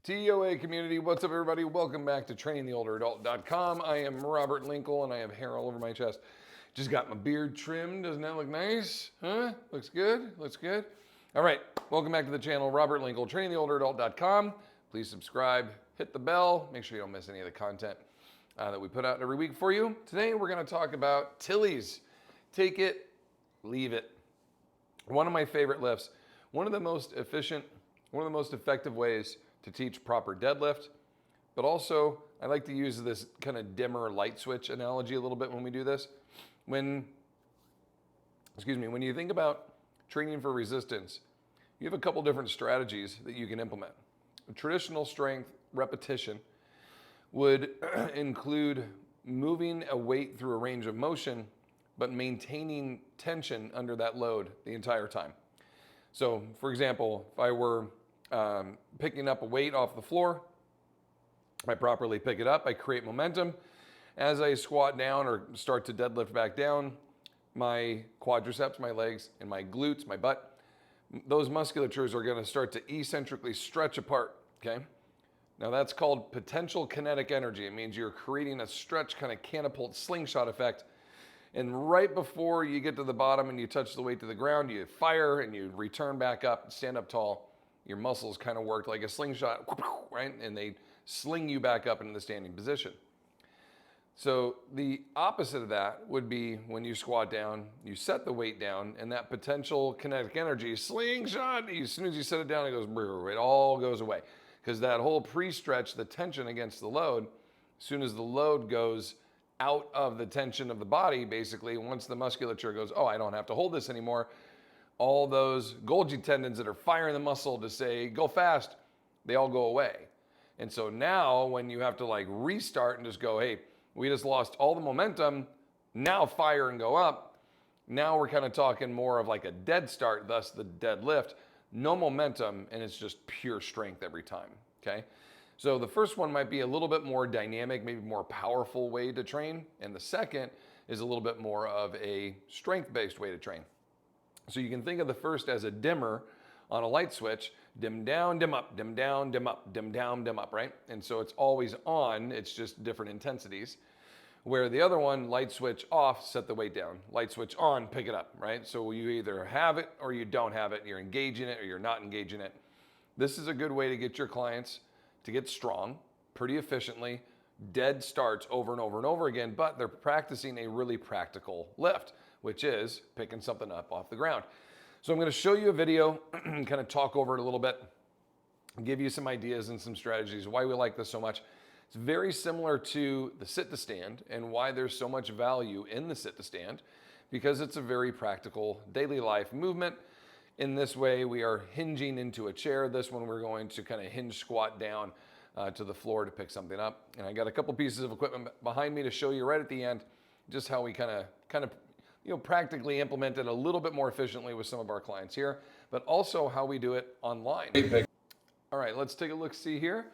TOA community, what's up everybody? Welcome back to trainingtheolderadult.com. I am Robert Linkle and I have hair all over my chest. Just got my beard trimmed. Doesn't that look nice? Huh? Looks good? Looks good? All right, welcome back to the channel, Robert Linkle, trainingtheolderadult.com. Please subscribe, hit the bell, make sure you don't miss any of the content that we put out every week for you. Today we're going to talk about TILIs. Take it, leave it. One of my favorite lifts, one of the most efficient, one of the most effective ways to teach proper deadlift, but also I like to use this kind of dimmer light switch analogy a little bit when we do this. When you think about training for resistance, you have a couple different strategies that you can implement. A traditional strength repetition would include moving a weight through a range of motion, but maintaining tension under that load the entire time. So, for example, if I were picking up a weight off the floor, I properly pick it up, I create momentum. As I squat down or start to deadlift back down, my quadriceps, my legs, and my glutes, my butt, those musculatures are going to start to eccentrically stretch apart, okay? Now that's called potential kinetic energy. It means you're creating a stretch kind of catapult slingshot effect. And right before you get to the bottom and you touch the weight to the ground, you fire and you return back up, stand up tall. Your muscles kind of work like a slingshot, right? And they sling you back up into the standing position. So the opposite of that would be when you squat down, you set the weight down, and that potential kinetic energy, slingshot, as soon as you set it down, it goes, it all goes away. Because that whole pre-stretch, the tension against the load, as soon as the load goes out of the tension of the body, basically, once the musculature goes, oh, I don't have to hold this anymore, all those Golgi tendons that are firing the muscle to say, go fast, they all go away. And so now when you have to like restart and just go, hey, we just lost all the momentum, now fire and go up. Now we're kind of talking more of like a dead start, thus the deadlift, no momentum, and it's just pure strength every time, okay? So the first one might be a little bit more dynamic, maybe more powerful way to train. And the second is a little bit more of a strength-based way to train. So you can think of the first as a dimmer on a light switch, dim down, dim up, dim down, dim up, dim down, dim up, right? And so it's always on, it's just different intensities. Where the other one, light switch off, set the weight down. Light switch on, pick it up, right? So you either have it or you don't have it. You're engaging it or you're not engaging it. This is a good way to get your clients to get strong pretty efficiently, dead starts over and over and over again, but they're practicing a really practical lift, which is picking something up off the ground. So I'm going to show you a video and kind of talk over it a little bit, give you some ideas and some strategies, why we like this so much. It's very similar to the sit to stand and why there's so much value in the sit to stand, because it's a very practical daily life movement. In this way, we are hinging into a chair. This one, we're going to kind of hinge squat down to the floor to pick something up. And I got a couple pieces of equipment behind me to show you right at the end, just how we kind of practically implement it a little bit more efficiently with some of our clients here, but also how we do it online. All right, let's take a look, see here.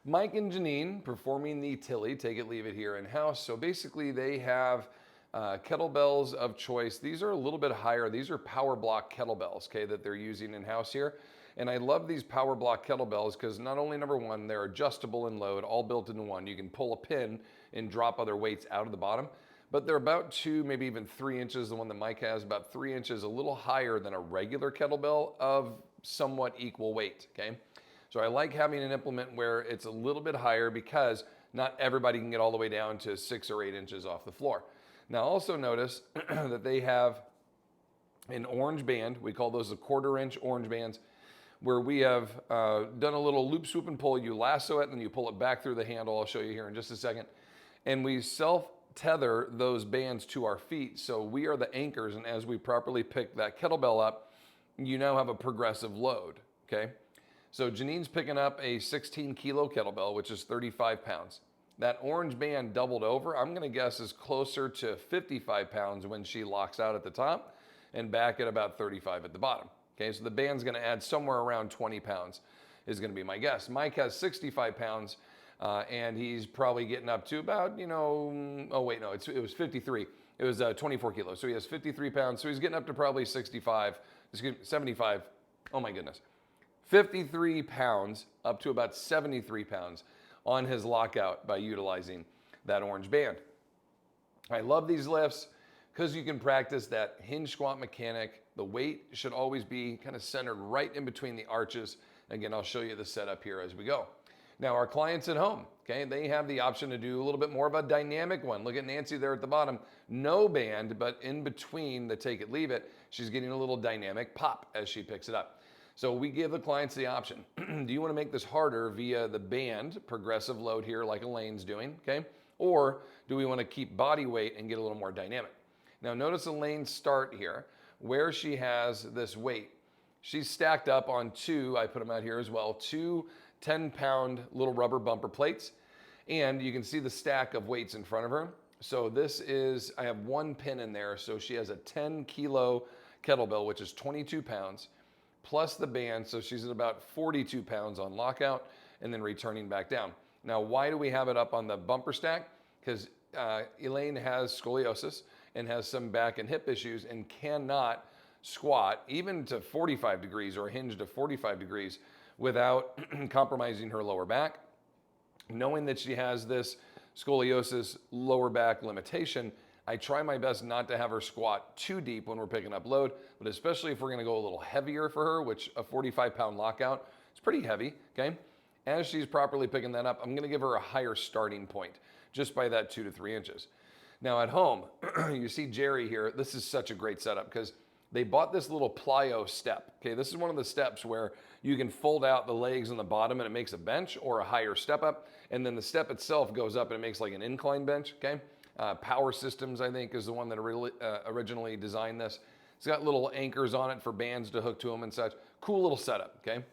Mike and Janine performing the TILI, take it, leave it here in-house. So basically they have kettlebells of choice. These are a little bit higher. These are power block kettlebells, okay, that they're using in-house here. And I love these power block kettlebells because not only, number one, they're adjustable in load, all built into one. You can pull a pin and drop other weights out of the bottom, but they're about 2, maybe even 3 inches. The one that Mike has, about 3 inches, a little higher than a regular kettlebell of somewhat equal weight, okay? So I like having an implement where it's a little bit higher because not everybody can get all the way down to 6 or 8 inches off the floor. Now also notice that they have an orange band. We call those the 1/4 inch orange bands, where we have done a little loop, swoop, and pull. You lasso it and you pull it back through the handle. I'll show you here in just a second. And we self-tether those bands to our feet. So we are the anchors, and as we properly pick that kettlebell up, you now have a progressive load, okay? So Janine's picking up a 16 kilo kettlebell, which is 35 pounds. That orange band doubled over, I'm gonna guess is closer to 55 pounds when she locks out at the top and back at about 35 at the bottom. Okay, so the band's gonna add somewhere around 20 pounds is gonna be my guess. Mike has 65 pounds and he's probably getting up to about, oh wait, no, it was 53. It was 24 kilos, so he has 53 pounds. So he's getting up to probably 65, 75, oh my goodness, 53 pounds up to about 73 pounds on his lockout by utilizing that orange band. I love these lifts because you can practice that hinge squat mechanic. The weight should always be kind of centered right in between the arches. Again, I'll show you the setup here as we go. Now, our clients at home, okay, they have the option to do a little bit more of a dynamic one. Look at Nancy there at the bottom. No band, but in between the take it, leave it, she's getting a little dynamic pop as she picks it up. So we give the clients the option. Do you want to make this harder via the band, progressive load here like Elaine's doing, okay? Or do we want to keep body weight and get a little more dynamic? Now notice Elaine's start here, where she has this weight. She's stacked up on two, I put them out here as well, two 10-pound little rubber bumper plates. And you can see the stack of weights in front of her. So this is, I have one pin in there. So she has a 10-kilo kettlebell, which is 22 pounds, plus the band. So she's at about 42 pounds on lockout and then returning back down. Now, why do we have it up on the bumper stack? Because Elaine has scoliosis and has some back and hip issues and cannot squat even to 45 degrees or hinge to 45 degrees without compromising her lower back. Knowing that she has this scoliosis lower back limitation, I try my best not to have her squat too deep when we're picking up load, but especially if we're gonna go a little heavier for her, which a 45-pound lockout is pretty heavy, okay? As she's properly picking that up, I'm gonna give her a higher starting point just by that 2 to 3 inches. Now at home, you see Jerry here, this is such a great setup because they bought this little plyo step. Okay, this is one of the steps where you can fold out the legs on the bottom and it makes a bench or a higher step up. And then the step itself goes up and it makes like an incline bench, okay? Power Systems, I think, is the one that originally designed this. It's got little anchors on it for bands to hook to them and such. Cool little setup, okay?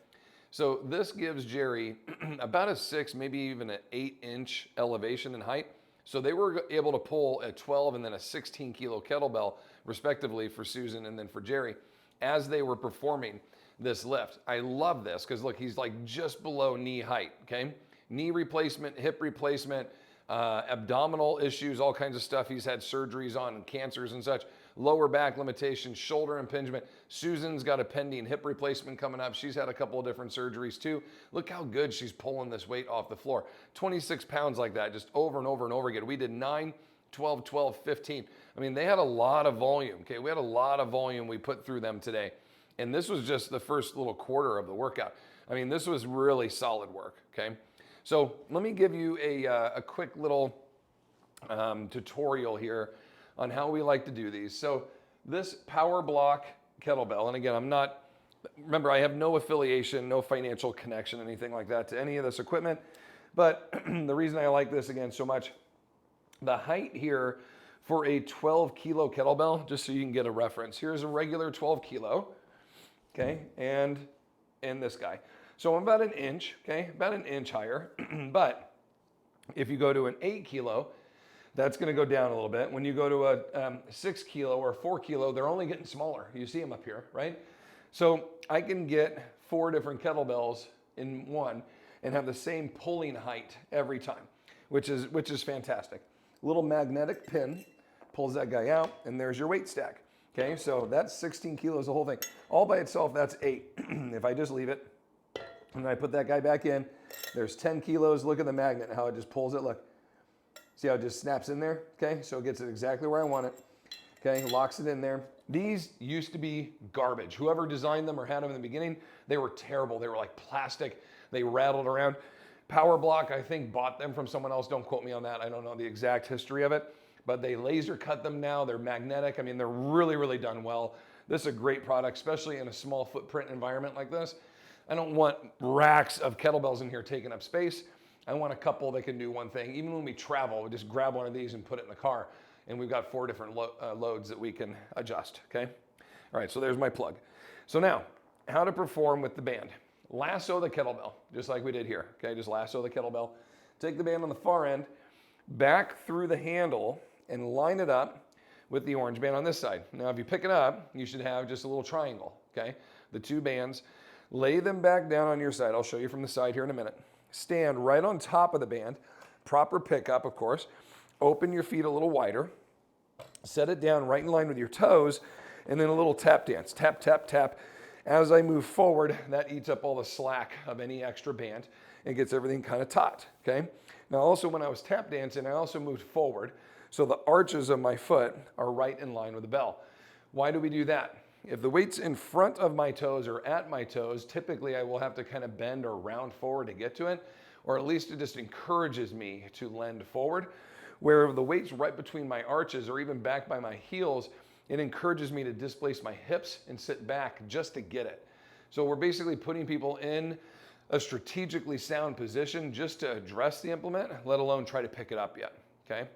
So this gives Jerry about a 6, maybe even an 8-inch elevation in height. So they were able to pull a 12 and then a 16-kilo kettlebell, respectively, for Susan and then for Jerry, as they were performing this lift. I love this because look, he's like just below knee height, okay? Knee replacement, hip replacement, abdominal issues, all kinds of stuff he's had surgeries on and cancers and such, lower back limitations, shoulder impingement. Susan's got a pending hip replacement coming up. She's had a couple of different surgeries too. Look how good she's pulling this weight off the floor. 26 pounds like that, just over and over and over again. We did 9, 12, 12, 15. I mean, they had a lot of volume, okay? We had a lot of volume we put through them today. And this was just the first little quarter of the workout. I mean, this was really solid work, okay? So let me give you a quick little tutorial here on how we like to do these. So this power block kettlebell, and again, remember, I have no affiliation, no financial connection, anything like that to any of this equipment. But the reason I like this again so much, the height here for a 12-kilo kettlebell, just so you can get a reference, here's a regular 12-kilo, okay, and this guy. So I'm about an inch, okay, about an inch higher. But if you go to an 8-kilo, that's going to go down a little bit. When you go to a 6-kilo or a 4-kilo, they're only getting smaller. You see them up here, right? So I can get 4 different kettlebells in one and have the same pulling height every time, which is fantastic. Little magnetic pin pulls that guy out, and there's your weight stack. Okay, so that's 16 kilos, the whole thing. All by itself, that's 8. If I just leave it, and I put that guy back in, there's 10 kilos. Look at the magnet, how it just pulls it. Look. See how it just snaps in there? Okay, so it gets it exactly where I want it. Okay, locks it in there. These used to be garbage. Whoever designed them or had them in the beginning, they were terrible. They were like plastic. They rattled around. Power Block, I think, bought them from someone else. Don't quote me on that. I don't know the exact history of it. But they laser cut them now. They're magnetic. I mean, they're really, really done well. This is a great product, especially in a small footprint environment like this. I don't want racks of kettlebells in here taking up space. I want a couple that can do one thing. Even when we travel, we just grab one of these and put it in the car. And we've got 4 different loads that we can adjust, okay? All right, so there's my plug. So now, how to perform with the band. Lasso the kettlebell, just like we did here, okay? Just lasso the kettlebell. Take the band on the far end, back through the handle, and line it up with the orange band on this side. Now, if you pick it up, you should have just a little triangle, okay? The 2 bands. Lay them back down on your side. I'll show you from the side here in a minute. Stand right on top of the band. Proper pickup, of course. Open your feet a little wider. Set it down right in line with your toes, and then a little tap dance. Tap, tap, tap. As I move forward, that eats up all the slack of any extra band and gets everything kind of taut, okay? Now also when I was tap dancing, I also moved forward, so the arches of my foot are right in line with the bell. Why do we do that? If the weight's in front of my toes or at my toes, typically I will have to kind of bend or round forward to get to it, or at least it just encourages me to lend forward. Where if the weight's right between my arches or even back by my heels, it encourages me to displace my hips and sit back just to get it. So we're basically putting people in a strategically sound position just to address the implement, let alone try to pick it up yet, okay?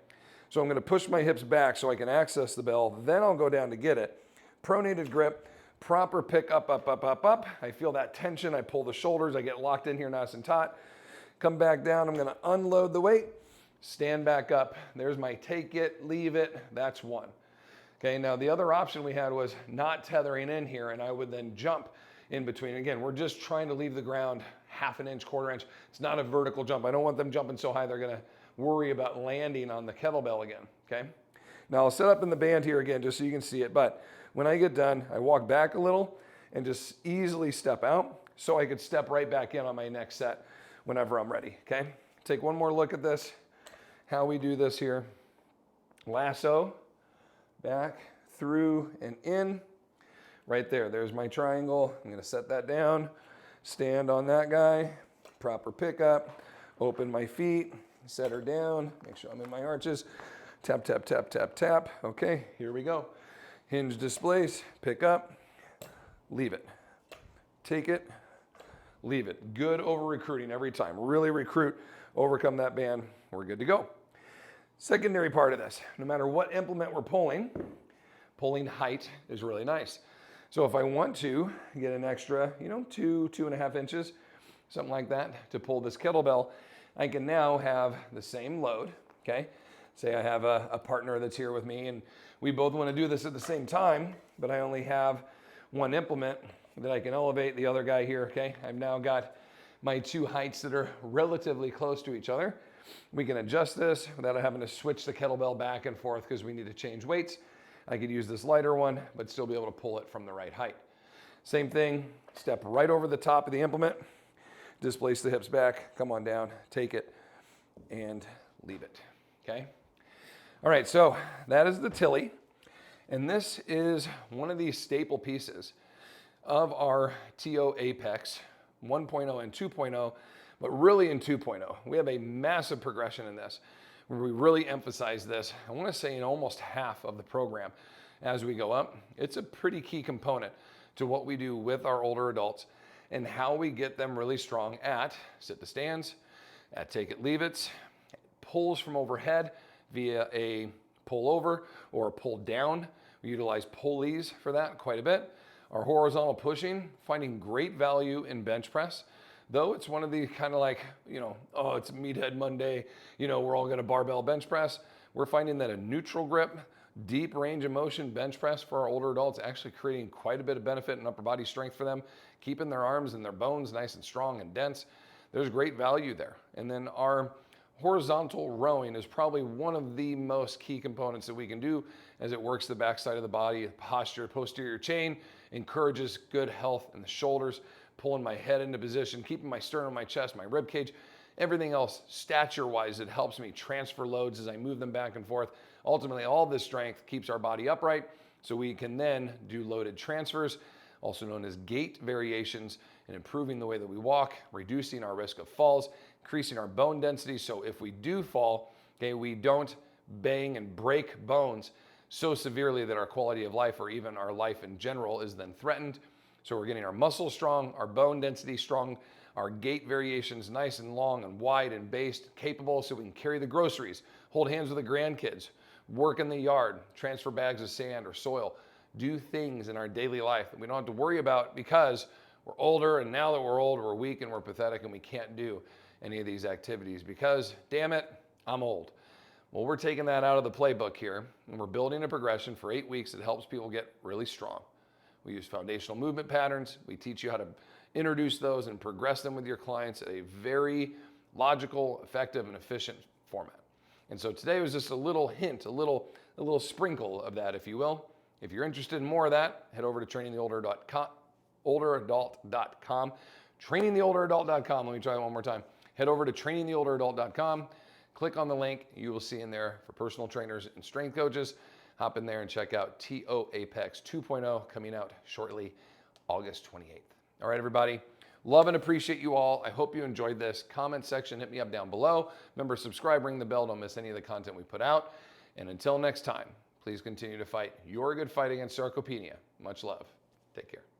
So I'm gonna push my hips back so I can access the bell, then I'll go down to get it. Pronated grip, proper pick up, up, up, up, up. I feel that tension, I pull the shoulders, I get locked in here nice and taut. Come back down, I'm gonna unload the weight, stand back up. There's my take it, leave it, that's one. Okay, now the other option we had was not tethering in here, and I would then jump in between. Again, we're just trying to leave the ground half an inch, quarter inch. It's not a vertical jump. I don't want them jumping so high they're gonna worry about landing on the kettlebell again, okay? Now I'll set up in the band here again just so you can see it, but when I get done, I walk back a little and just easily step out so I could step right back in on my next set whenever I'm ready, okay? Take one more look at this, how we do this here. Lasso, back, through, and in. Right there, there's my triangle. I'm gonna set that down, stand on that guy, proper pickup, open my feet, set her down, make sure I'm in my arches, tap, tap, tap, tap, tap. Okay, here we go. Hinge displace, pick up, leave it. Take it, leave it. Good over recruiting every time. Really recruit, overcome that band, we're good to go. Secondary part of this, no matter what implement we're pulling height is really nice. So if I want to get an extra, 2.5 inches, something like that, to pull this kettlebell, I can now have the same load, okay? Say I have a partner that's here with me and we both want to do this at the same time, but I only have one implement that I can elevate, the other guy here, okay? I've now got my two heights that are relatively close to each other. We can adjust this without having to switch the kettlebell back and forth because we need to change weights. I could use this lighter one, but still be able to pull it from the right height. Same thing, step right over the top of the implement, displace the hips back, come on down, take it, and leave it, okay? All right, so that is the TILI, and this is one of these staple pieces of our TO Apex 1.0 and 2.0, but really in 2.0. We have a massive progression in this, where we really emphasize this, I wanna say in almost half of the program as we go up. It's a pretty key component to what we do with our older adults and how we get them really strong at sit to stands, at take it, leave it, pulls from overhead via a pull over or a pull down. We utilize pulleys for that quite a bit. Our horizontal pushing, finding great value in bench press. Though it's one of the kind of like, oh, it's Meathead Monday, we're all gonna barbell bench press. We're finding that a neutral grip, deep range of motion bench press for our older adults, actually creating quite a bit of benefit and upper body strength for them, keeping their arms and their bones nice and strong and dense. There's great value there. And then our horizontal rowing is probably one of the most key components that we can do as it works the backside of the body, posture, posterior chain, encourages good health in the shoulders, pulling my head into position, keeping my sternum, my chest, my rib cage, everything else stature-wise, it helps me transfer loads as I move them back and forth. Ultimately, all this strength keeps our body upright so we can then do loaded transfers, also known as gait variations, and improving the way that we walk, reducing our risk of falls, increasing our bone density. So if we do fall, okay, we don't bang and break bones so severely that our quality of life or even our life in general is then threatened. So we're getting our muscles strong, our bone density strong, our gait variations nice and long and wide and based, capable so we can carry the groceries, hold hands with the grandkids, work in the yard, transfer bags of sand or soil, do things in our daily life that we don't have to worry about because we're older, and now that we're old, we're weak and we're pathetic and we can't do any of these activities because, damn it, I'm old. Well, we're taking that out of the playbook here and we're building a progression for 8 weeks that helps people get really strong. We use foundational movement patterns. We teach you how to introduce those and progress them with your clients at a very logical, effective, and efficient format. And so today was just a little hint, a little sprinkle of that, if you will. If you're interested in more of that, head over to trainingtheolder.com. trainingtheolderadult.com. Trainingtheolderadult.com. Let me try that one more time. Head over to trainingtheolderadult.com. Click on the link. You will see in there for personal trainers and strength coaches. Hop in there and check out TO Apex 2.0 coming out shortly, August 28th. All right, everybody. Love and appreciate you all. I hope you enjoyed this. Comment section, hit me up down below. Remember, subscribe, ring the bell. Don't miss any of the content we put out. And until next time, please continue to fight your good fight against sarcopenia. Much love. Take care.